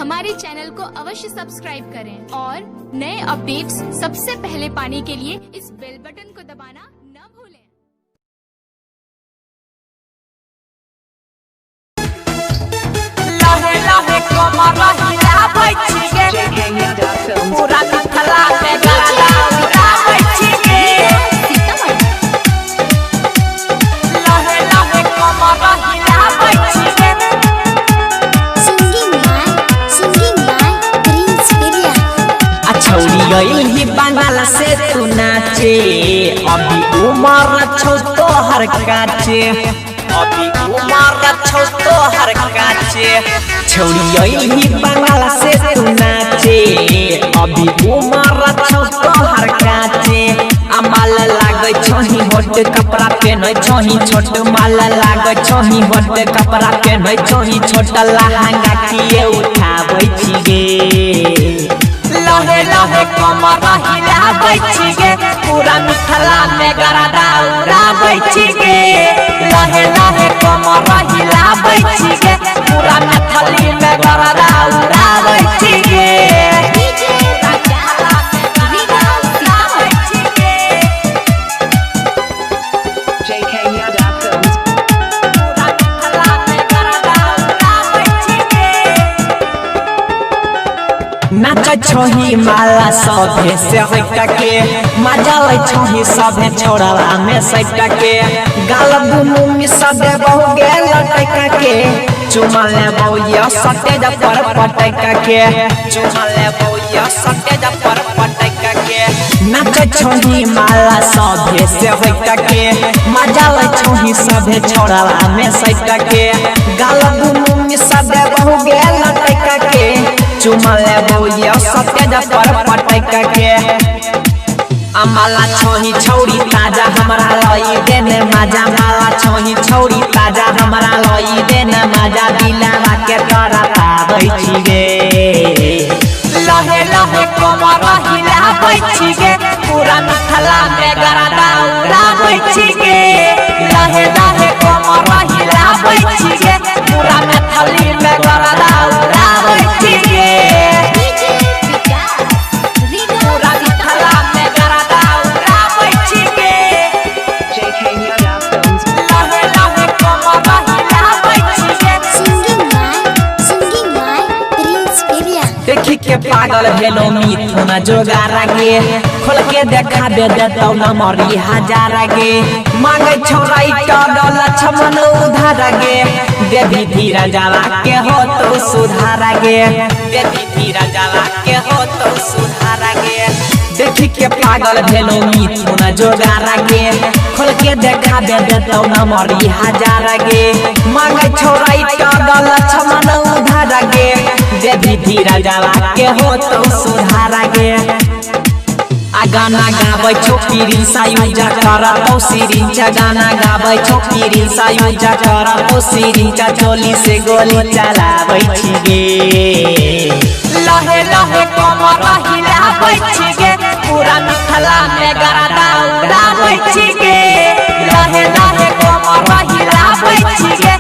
हमारे चैनल को अवश्य सब्सक्राइब करें और नए अपडेट्स सबसे पहले पाने के लिए इस बेल बटन को दबाना न भूलें। लहे लहे कमर हिला बैठी गे पूरा मिथला में गला उड़ा बैठी गे लहे लहे कमर हिला बैठी गे सिंगिंग बाय प्रिंस एरिया। छौरी गई ही बंगाल से तू नाचे अभी उमर छौ तो हर काचे अभी उमर छौ तो हर काचे छौरी गई ही बंगाल से तू नाचे अभी उमर छौ तो हर काचे माल लागे छही होट कपड़ा पहने छही छोट माल लागे छही होट कपड़ा पहने छही छोट लहंगा किए उठाबै छी गे लहे लहे कमर हिला बैठी गे पूरा मिथला में गरदा उड़ा बैठी गे लहे लहे कमर हिला बैठी गे पूरा मिथली में गरदा उड़ा बैठी गे नाच छही माला सभे से हट के मजा ले छही सभे छोड़ला में सट के गाल दुनु में सभे बहु गेल लटक के चुमा ले बौया सटे ज पर पटक के चुमा ले बौया सटे ज पर पटक के नाच छही माला सभे से हट के मजा ले छही सभे छोड़ला में सट के गाल दुनु में सभे बहु गेल लटक के चुमा ले बौया सटे ज पर पटक के माला छही छौरी ताजा हमरा लई देने मजा माला छही छौरी ताजा हमरा लई देने मजा दिलावा के तोरा पाबै छी गे लहे लहे कमर हिला बैठी गे पूरा मिथला में गरदा उड़ा बैठी गे लहे लहे कमर हिला बैठी गे पूरा मिथली में गरदा उड़ा बैठी गे देखी के पागल भेलो मिथुन जोगारा गे खोल के देखा दे देतौ न मरी हजारा गे मांगे छोराई टडल छमन उधार गे देवी धीरा जाला के हो तो सुधारा गे देवी धीरा जाला के हो तो सुधारा गे देखी के पागल भेलो मिथुन जोगारा गे खोल के देखा दे देतौ न मरी हजारा गे मांगे छोराई टडल छमन उधार गे देवी धीरा जाला के हो तो सुधारा गे गाना गाबै छौ पीरी सायुजा करतौ सिरिंचा गाना गाबै छौ पीरी सायुजा करतौ सिरिंचा चोली से गोली चलाबै छी गे लहे लहे कमर हिलाबै छी गे पूरा मिथला में गरदा उड़ाबै छी गे लहे लहे कमर हिलाबै छी गे